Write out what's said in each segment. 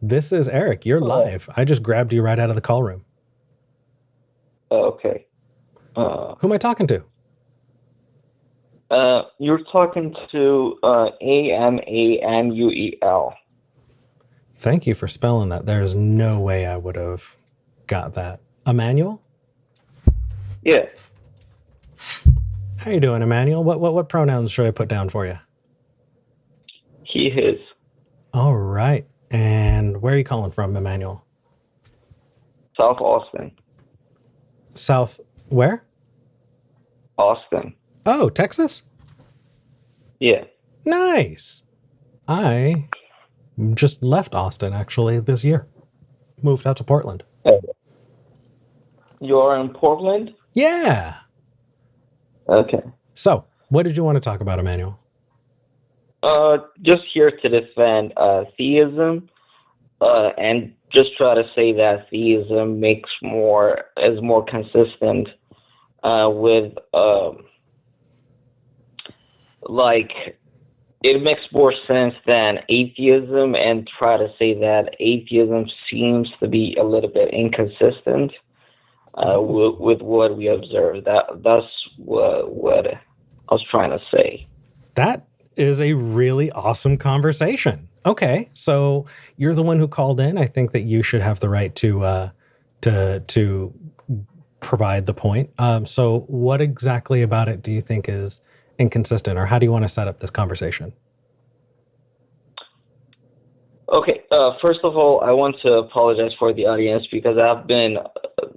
This is Eric. You're Oh, live. I just grabbed you right out of the call room. okay. Uh, Who am I talking to? you're talking to Amanuel. Thank you for spelling that. There's no way I would have got that. Emmanuel? Yeah, How you doing, Emmanuel? What pronouns should I put down for you? he is All right. And where are you calling from, Emmanuel? South Austin. South where? Austin. Oh, Texas? Yeah. Nice. I just left Austin actually this year. Moved out to Portland. Uh, You're in Portland? Yeah. Okay. So, what did you want to talk about, Emmanuel? Just here to defend theism, and just try to say that theism is more consistent with like it makes more sense than atheism, and try to say that atheism seems to be a little bit inconsistent with what we observe. That's what I was trying to say. That is a really awesome conversation. Okay, so you're the one who called in. I think that you should have the right to provide the point. So, what exactly about it do you think is inconsistent, or how do you want to set up this conversation? Okay, first of all, I want to apologize for the audience because I've been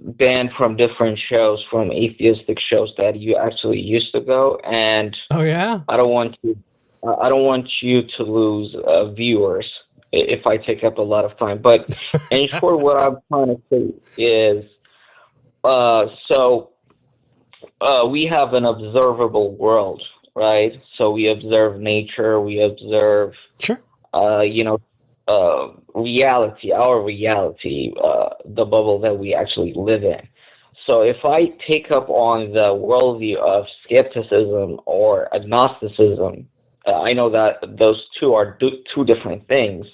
banned from different shows, from atheistic shows that you actually used to go, and Oh yeah. I don't want to. I don't want you to lose viewers if I take up a lot of time. But in short, what I'm trying to say is, so we have an observable world, right? So we observe nature, we observe, Sure. you know, reality, our reality, the bubble that we actually live in. So if I take up on the worldview of skepticism or agnosticism, I know that those two are two different things.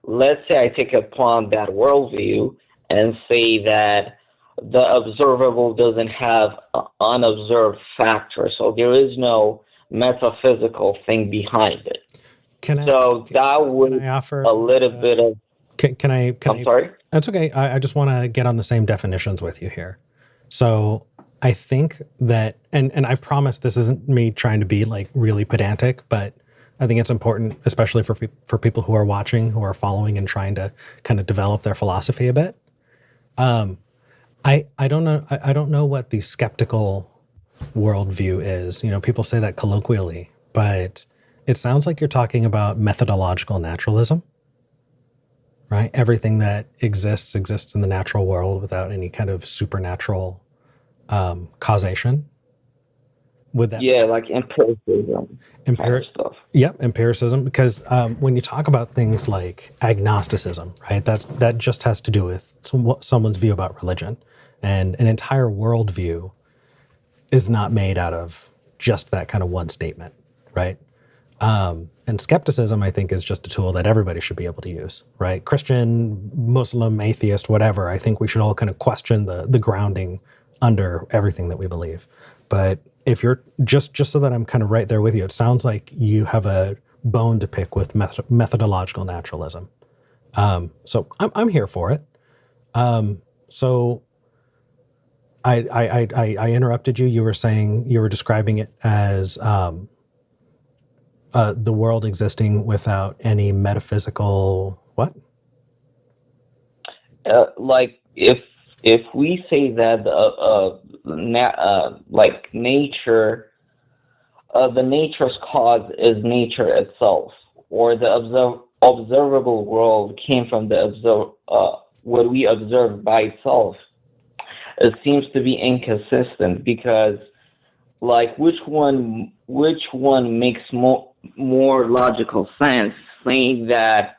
Let's say I take upon that worldview and say that the observable doesn't have unobserved factor, so there is no metaphysical thing behind it. Can I So that can would I offer? a little bit of. Can I'm I? sorry. That's okay. I just want to get on the same definitions with you here. So I think that, and I promise this isn't me trying to be like really pedantic, but I think it's important, especially for people who are watching, who are following, and trying to kind of develop their philosophy a bit. I don't know. I don't know what the skeptical worldview is. People say that colloquially, but it sounds like you're talking about methodological naturalism, right? Everything that exists in the natural world without any kind of supernatural causation. Would that Yeah, like empiricism kind of empiric? stuff. Yep, empiricism. Because when you talk about things like agnosticism, right, that just has to do with someone's view about religion, and an entire worldview is not made out of just that kind of one statement, right? And skepticism, I think, is just a tool that everybody should be able to use, right? Christian, Muslim, atheist, whatever. I think we should all kind of question the grounding under everything that we believe. But if you're just so that I'm kind of right there with you, it sounds like you have a bone to pick with methodological naturalism. So I'm here for it. So I interrupted you. You were saying you were describing it as the world existing without any metaphysical what? Like if we say that like nature, the nature's cause is nature itself, or the observable world came from the what we observe by itself. It seems to be inconsistent because, like, which one makes more logical sense, saying that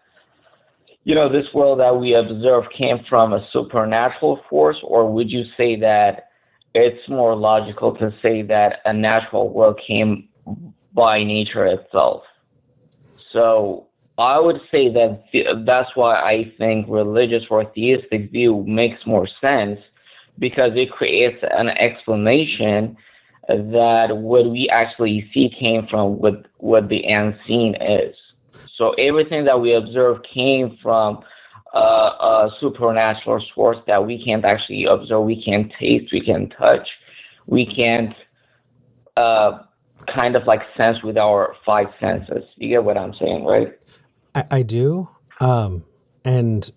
this world that we observe came from a supernatural force, or would you say that it's more logical to say that a natural world came by nature itself? So I would say that that's why I think religious or theistic view makes more sense, because it creates an explanation that what we actually see came from what the unseen is. So everything that we observe came from a supernatural source that we can't actually observe, we can't taste, we can't touch, we can't uh, kind of like sense with our five senses. You get what I'm saying, right? I do. And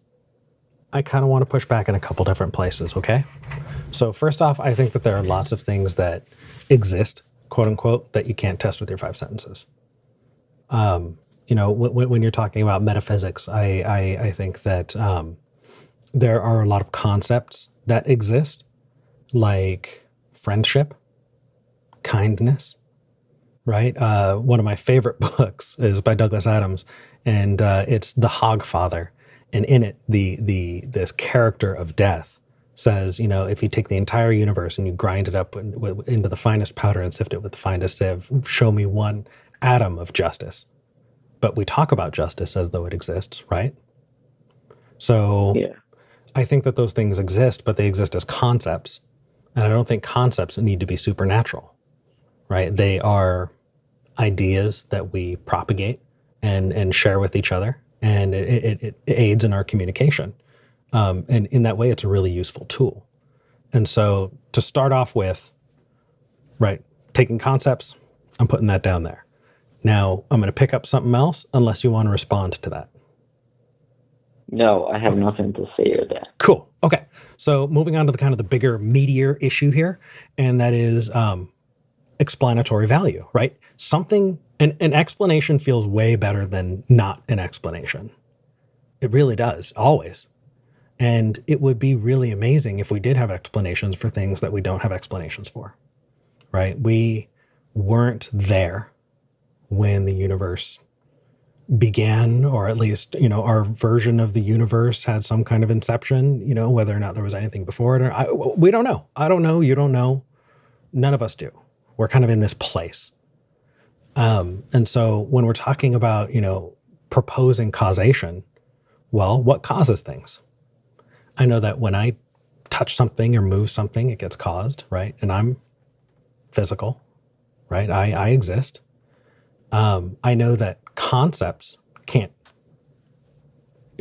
I kind of want to push back in a couple different places, okay? So, first off, I think that there are lots of things that exist, quote unquote, that you can't test with your five senses. When you're talking about metaphysics, I think that there are a lot of concepts that exist, like friendship, kindness, right? One of my favorite books is by Douglas Adams, and it's The Hogfather. And in it, this character of death says, if you take the entire universe and you grind it up into the finest powder and sift it with the finest sieve, show me one atom of justice. But we talk about justice as though it exists, right? So Yeah. I think that those things exist, but they exist as concepts. And I don't think concepts need to be supernatural, right? They are ideas that we propagate and share with each other, and it aids in our communication. And in that way, it's a really useful tool. And so to start off with, right, taking concepts, I'm putting that down there. Now I'm going to pick up something else unless you want to respond to that. No, I have nothing to say to that. Cool. Okay. So moving on to the kind of the bigger, meatier issue here, and that is explanatory value, right? An explanation feels way better than not an explanation. It really does, always. And it would be really amazing if we did have explanations for things that we don't have explanations for, right? We weren't there when the universe began, or at least, our version of the universe had some kind of inception, whether or not there was anything before it. We don't know. I don't know. You don't know. None of us do. We're kind of in this place. And so when we're talking about, proposing causation, well, what causes things? I know that when I touch something or move something, it gets caused, right? And I'm physical, right? I exist. I know that concepts can't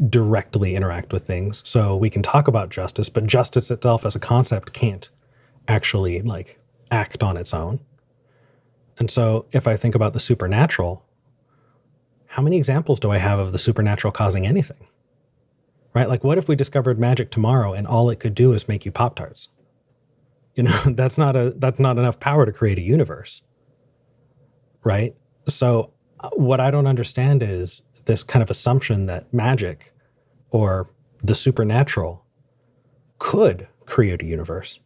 directly interact with things. So we can talk about justice, but justice itself as a concept can't actually act on its own. And so if I think about the supernatural, how many examples do I have of the supernatural causing anything? Right? Like, what if we discovered magic tomorrow and all it could do is make you Pop-Tarts? That's not enough power to create a universe. Right? So what I don't understand is this kind of assumption that magic or the supernatural could create a universe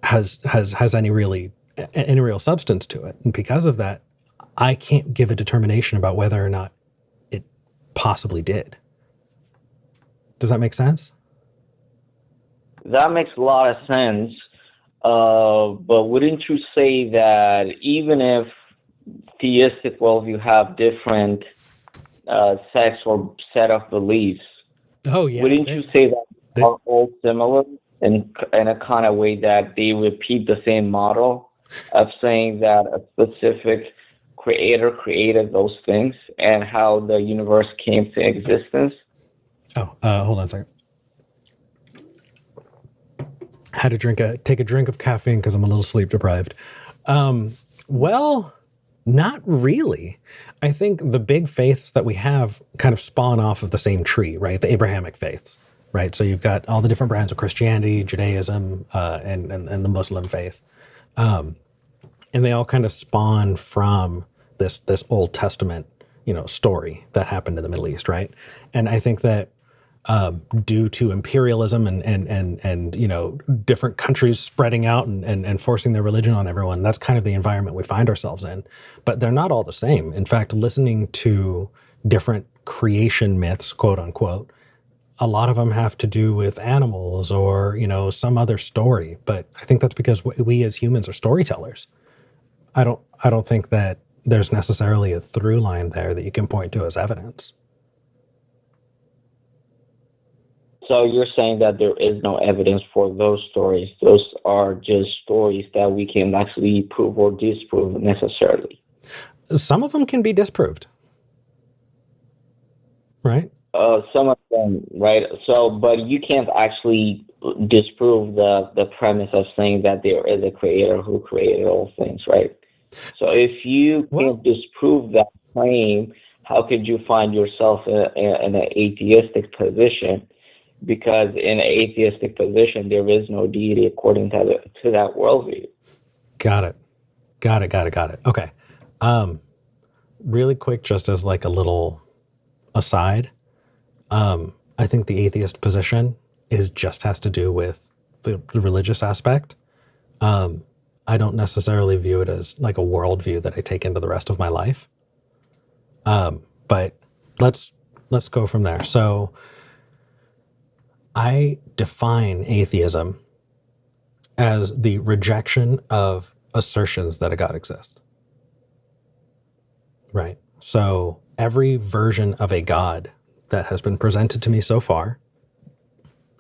has any real substance to it. And because of that, I can't give a determination about whether or not it possibly did. Does that make sense? That makes a lot of sense. But wouldn't you say that even if theistic worldview have different sects or set of beliefs, oh yeah, wouldn't you say that they are all similar in a kind of way that they repeat the same model of saying that a specific creator created those things and how the universe came to existence? Oh, hold on a second. Had to take a drink of caffeine because I'm a little sleep deprived. Well, not really. I think the big faiths that we have kind of spawn off of the same tree, right? The Abrahamic faiths, right? So you've got all the different brands of Christianity, Judaism, and the Muslim faith. And they all kind of spawn from this Old Testament, story that happened in the Middle East, right? And I think that due to imperialism and different countries spreading out and forcing their religion on everyone, that's kind of the environment we find ourselves in. But they're not all the same. In fact, listening to different creation myths, quote unquote, a lot of them have to do with animals or, some other story. But I think that's because we as humans are storytellers. I don't think that, there's necessarily a through line there that you can point to as evidence. So you're saying that there is no evidence for those stories. Those are just stories that we can actually prove or disprove necessarily. Some of them can be disproved, right? Some of them, right? So, but you can't actually disprove the premise of saying that there is a creator who created all things, right? So if you can't disprove that claim, how could you find yourself in an atheistic position? Because in an atheistic position, there is no deity according to that worldview. Got it. Okay. Really quick, just as like a little aside, I think the atheist position has to do with the religious aspect. I don't necessarily view it as like a worldview that I take into the rest of my life. But let's go from there. So I define atheism as the rejection of assertions that a God exists. Right. So every version of a God that has been presented to me so far,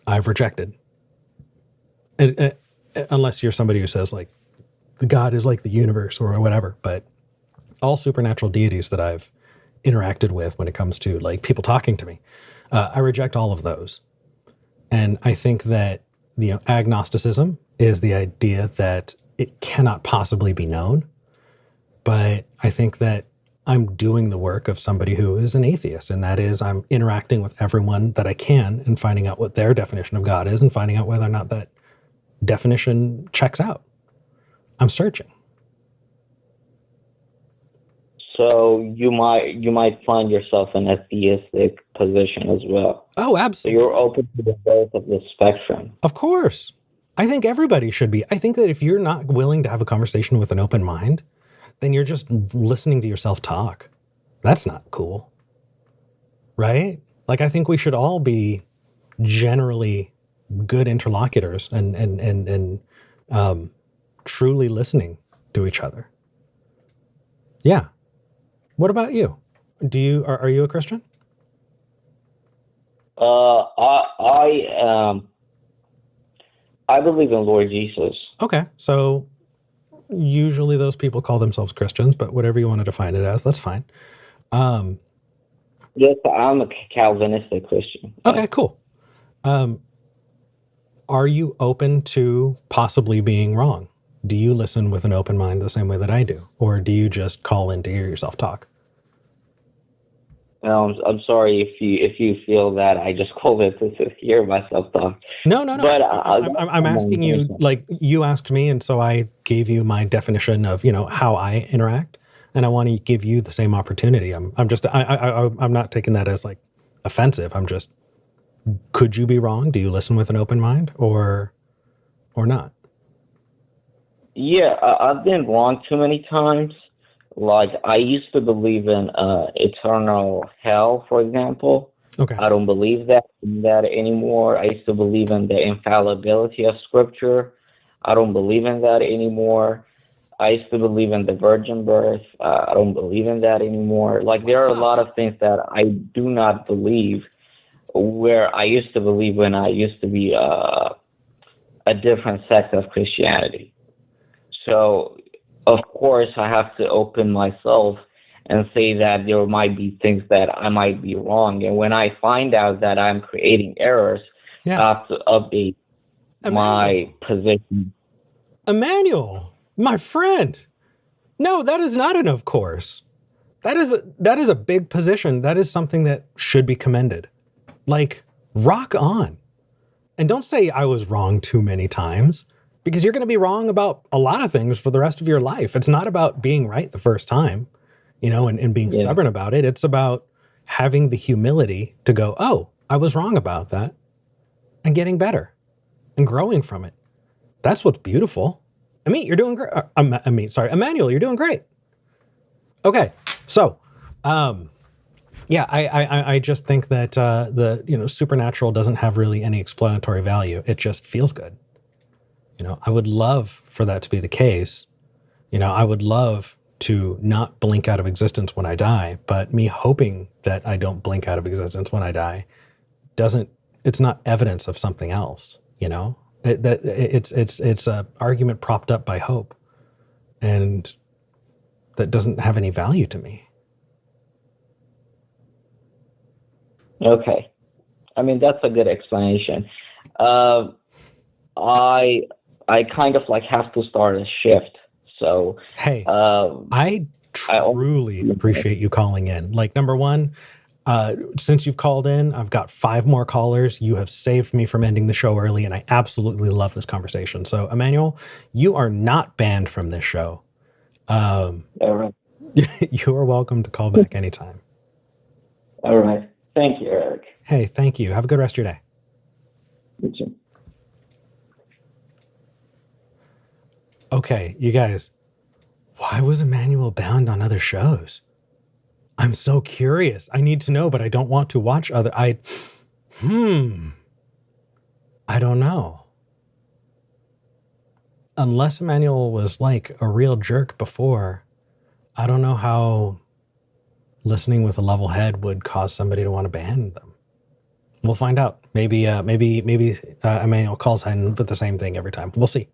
I've rejected. Unless you're somebody who says like the God is like the universe or whatever, but all supernatural deities that I've interacted with when it comes to like people talking to me, I reject all of those. And I think that, agnosticism is the idea that it cannot possibly be known. But I think that I'm doing the work of somebody who is an atheist, and that is I'm interacting with everyone that I can and finding out what their definition of God is and finding out whether or not that definition checks out. I'm searching. So you might find yourself in a theistic position as well. Oh, absolutely. So you're open to the both of the spectrum. Of course. I think everybody should be. I think that if you're not willing to have a conversation with an open mind, then you're just listening to yourself talk. That's not cool. Right? Like, I think we should all be generally good interlocutors and truly listening to each other. Yeah. What about you? Are you a Christian? I believe in Lord Jesus. Okay. So usually those people call themselves Christians, but whatever you want to define it as, that's fine. Yes, I'm a Calvinistic Christian. Okay, cool. Are you open to possibly being wrong? Do you listen with an open mind the same way that I do? Or do you just call in to hear yourself talk? I'm sorry if you feel that I just called it to hear myself talk. No. But I'm asking you, like you asked me, and so I gave you my definition of how I interact, and I want to give you the same opportunity. I'm not taking that as like offensive. I'm just, could you be wrong? Do you listen with an open mind or not? Yeah, I've been wrong too many times. Like, I used to believe in eternal hell, for example. Okay. I don't believe that anymore. I used to believe in the infallibility of Scripture. I don't believe in that anymore. I used to believe in the virgin birth. I don't believe in that anymore. Like, there are a lot of things that I do not believe, where I used to believe when I used to be a different sect of Christianity. So, of course, I have to open myself and say that there might be things that I might be wrong. And when I find out that I'm creating errors, I have to update my position. Amanuel, my friend. No, that is not an of course. That is a big position. That is something that should be commended. Like, rock on. And don't say I was wrong too many times, because you're going to be wrong about a lot of things for the rest of your life. It's not about being right the first time, and being stubborn about it. It's about having the humility to go, oh, I was wrong about that, and getting better and growing from it. That's what's beautiful. You're doing great. Amanuel, you're doing great. Okay. So, I just think that the supernatural doesn't have really any explanatory value. It just feels good. I would love for that to be the case. I would love to not blink out of existence when I die, but me hoping that I don't blink out of existence when I die it's not evidence of something else, you know? It's a argument propped up by hope, and that doesn't have any value to me. Okay. I mean, that's a good explanation. I kind of like have to start a shift. So hey, I truly appreciate you calling in. Like, number one, since you've called in, I've got 5 more callers. You have saved me from ending the show early, and I absolutely love this conversation. So, Amanuel, you are not banned from this show. All right. You are welcome to call back anytime. All right. Thank you, Eric. Hey, thank you. Have a good rest of your day. You too. Okay, you guys, why was Amanuel bound on other shows? I'm so curious. I need to know, but I don't want to watch other. I don't know. Unless Amanuel was like a real jerk before, I don't know how listening with a level head would cause somebody to want to ban them. We'll find out. Maybe Amanuel calls in with the same thing every time. We'll see.